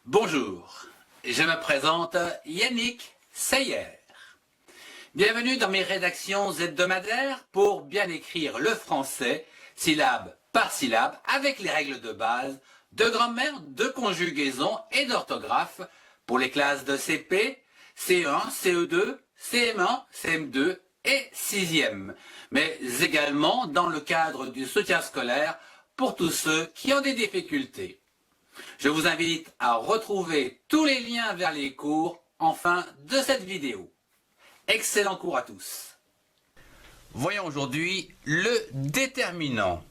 Bonjour, je me présente Yannick Seyer. Bienvenue dans mes rédactions hebdomadaires pour bien écrire le français, syllabe par syllabe, avec les règles de base de grammaire, de conjugaison et d'orthographe pour les classes de CP, CE1, CE2, CM1, CM2 et 6e, mais également dans le cadre du soutien scolaire pour tous ceux qui ont des difficultés. Je vous invite à retrouver tous les liens vers les cours en fin de cette vidéo. Excellent cours à tous. Voyons aujourd'hui le déterminant.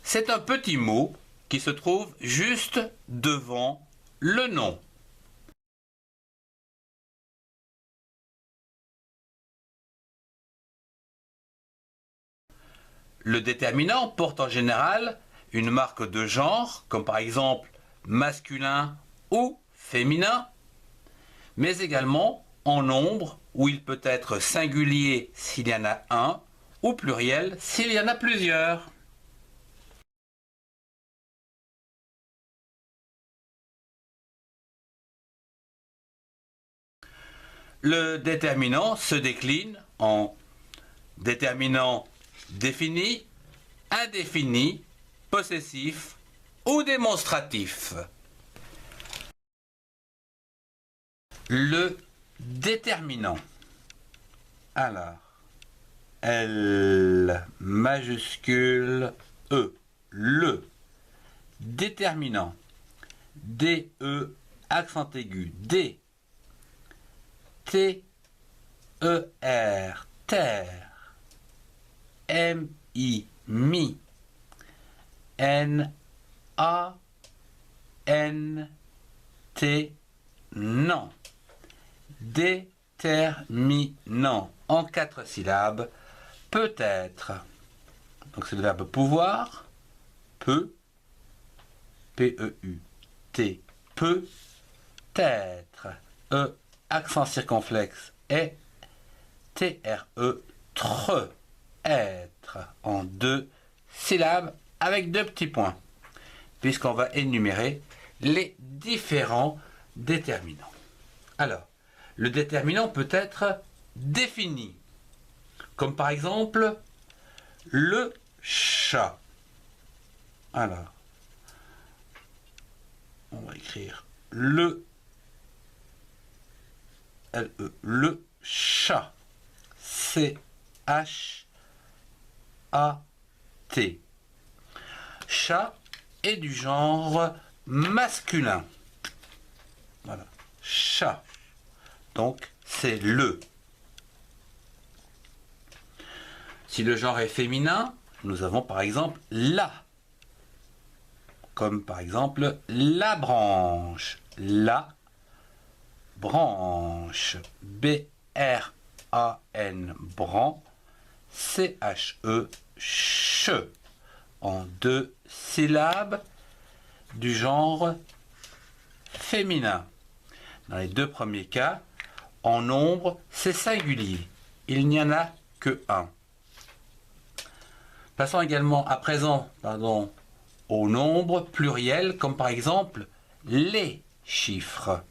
C'est un petit mot qui se trouve juste devant le nom. Le déterminant porte en général une marque de genre, comme par exemple masculin ou féminin, mais également en nombre où il peut être singulier s'il y en a un ou pluriel s'il y en a plusieurs. Le déterminant se décline en déterminant défini, indéfini, possessif ou démonstratif. Le déterminant. Alors, L majuscule E. Le déterminant. D-E accent aigu. D. T-E-R. Terre. M-I. Mi. N-A-N-T. Non. Déterminant en 4 syllabes, peut-être. Donc c'est le verbe pouvoir, peut, P-E-U-T, peut, être, E, accent circonflexe, et, T-R-E, tre, être, en 2 syllabes avec 2 petits points, puisqu'on va énumérer les différents déterminants. Alors, le déterminant peut être défini, comme par exemple le chat. Alors, on va écrire le L-E, le chat. C-H-A-T. Chat est du genre masculin. Voilà, chat. Donc, c'est le. Si le genre est féminin, nous avons par exemple la. Comme par exemple la branche. La branche. B-R-A-N. Bran. C-H-E. Che. En 2 syllabes du genre féminin. Dans les 2 premiers cas, en nombre, c'est singulier. Il n'y en a que un. Passons également à présent au nombre pluriel, comme par exemple les chiffres.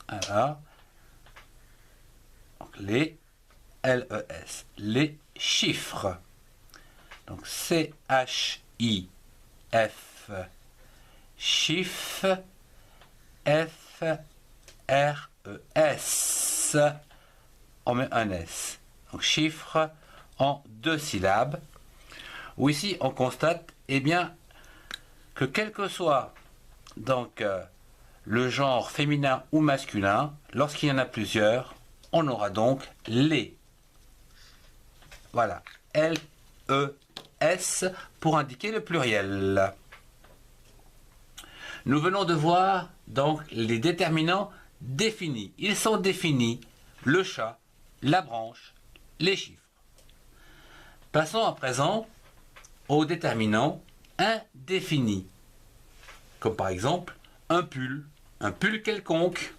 Alors, donc les L-E-S, les chiffres. Donc C-H-I-F, chiffre, F-R-E-S. On met un S. Donc chiffre en 2 syllabes. Où ici on constate bien, que quel que soit donc, le genre féminin ou masculin, lorsqu'il y en a plusieurs, on aura donc les. Voilà. L-E-S pour indiquer le pluriel. Nous venons de voir donc les déterminants définis. Ils sont définis, le chat, la branche, les chiffres. Passons à présent aux déterminants indéfinis, comme par exemple un pull quelconque.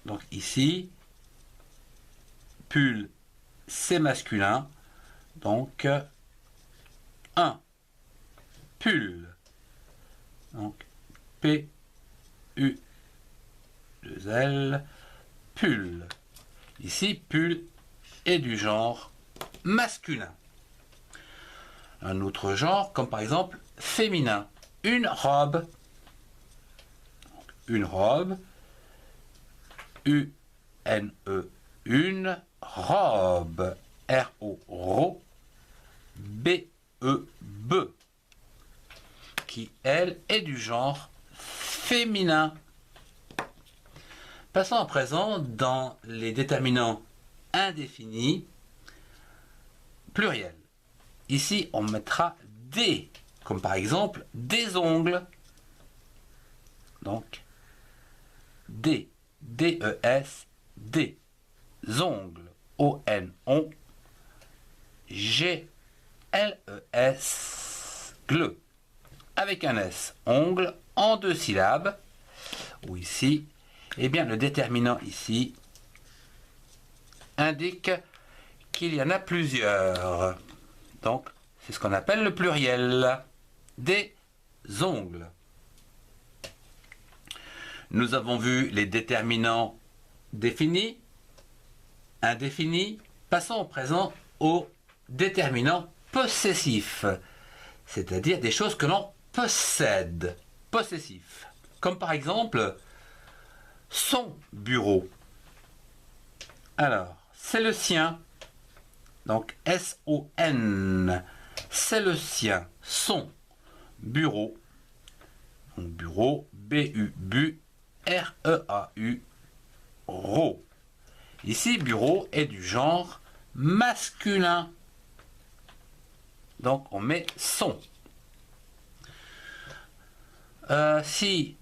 Donc ici, pull, c'est masculin, donc un pull. Donc P-U-L-L L, pull. Ici, pull est du genre masculin. Un autre genre, comme par exemple féminin. Une robe. Une robe. U-N-E. Une robe. R-O. Ro. B-E-B. Qui, elle, est du genre féminin. Passons à présent dans les déterminants indéfinis pluriels. Ici, on mettra des, comme par exemple des ongles. Donc, des, D-E-S, des ongles, O-N-O, G-L-E-S, gle, avec un S, ongle, en 2 syllabes, ou ici, eh bien, le déterminant ici indique qu'il y en a plusieurs. Donc, c'est ce qu'on appelle le pluriel. Des ongles. Nous avons vu les déterminants définis, indéfinis. Passons au présent aux déterminants possessifs, c'est-à-dire des choses que l'on possède. Possessifs. Comme par exemple, son bureau. Alors, c'est le sien. Donc, S-O-N. C'est le sien. Son bureau. Donc, bureau, B-U-B-R-E-A-U. Ro. Ici, bureau est du genre masculin. Donc, on met son. Si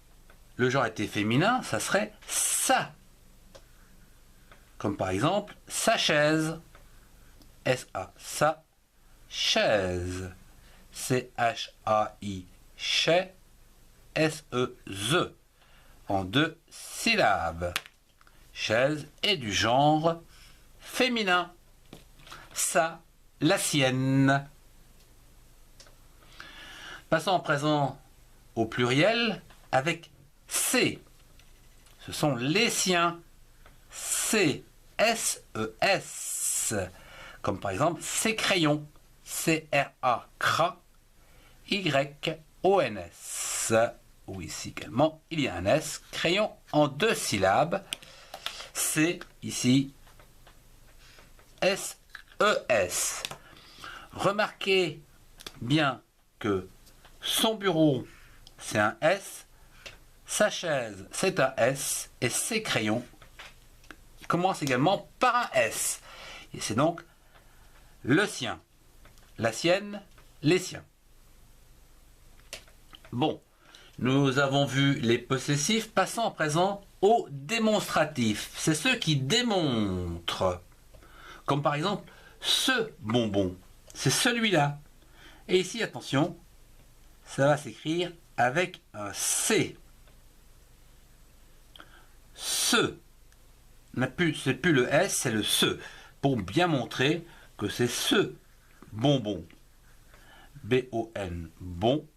le genre était féminin, ça serait sa. Comme par exemple, sa chaise. S-A, sa chaise. C-H-A-I, chais. S-E-Z. En 2 syllabes. Chaise est du genre féminin. Sa, la sienne. Passons à présent au pluriel avec ses. Ce sont les siens. C, S-E-S. Comme par exemple ses crayons. C-R-A, cra. Y-O-N-S. Ou ici également, il y a un S. Crayon en 2 syllabes. C'est ici S-E-S. Remarquez bien que son bureau, c'est un S. Sa chaise, c'est un S. Et ses crayons commencent également par un S. Et c'est donc le sien, la sienne, les siens. Bon, nous avons vu les possessifs. Passons à présent aux démonstratifs. C'est ceux qui démontrent. Comme par exemple, ce bonbon. C'est celui-là. Et ici, attention, ça va s'écrire avec un C. Ce. C'est plus le S, c'est le ce. Pour bien montrer que c'est ce bonbon. B-O-N, bon.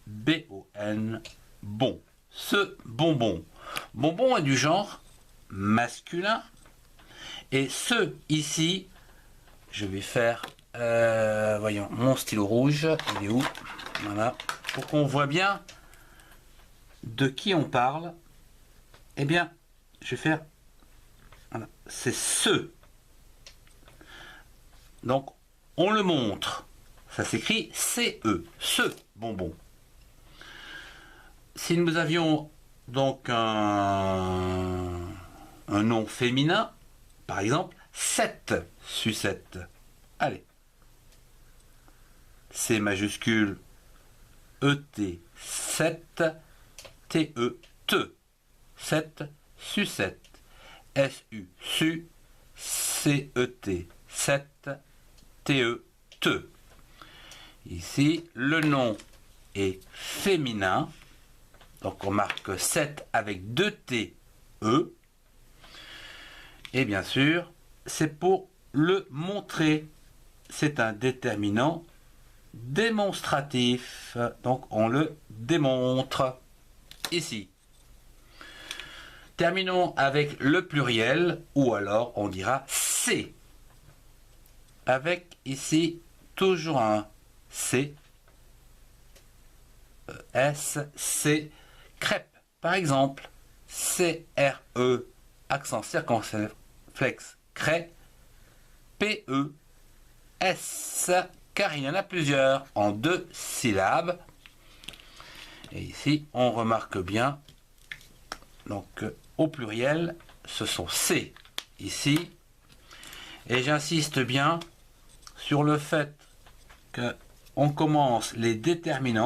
B-O-N, bon. Ce bonbon. Bonbon est du genre masculin. Et ce ici, je vais faire, voyons, mon stylo rouge, il est où? Voilà. Pour qu'on voit bien de qui on parle, eh bien, je vais faire, voilà, c'est ce. Donc, on le montre. Ça s'écrit C-E, ce bonbon. Si nous avions donc un nom féminin, par exemple, cette sucette. Allez. C majuscule E-T, 7, T-E-T, 7, sucette. S-U, su, C-E-T, 7, T-E-T. Ici, le nom est féminin. Donc on marque 7 avec 2 T, E. Et bien sûr, c'est pour le montrer. C'est un déterminant démonstratif. Donc on le démontre ici. Terminons avec le pluriel, ou alors on dira C. Avec ici toujours un C, S, C, crêpe. Par exemple, C-R-E, accent circonflexe, crêpe, P-E, S, car il y en a plusieurs en 2 syllabes. Et ici, on remarque bien, donc au pluriel, ce sont C ici. Et j'insiste bien sur le fait qu'on commence les déterminants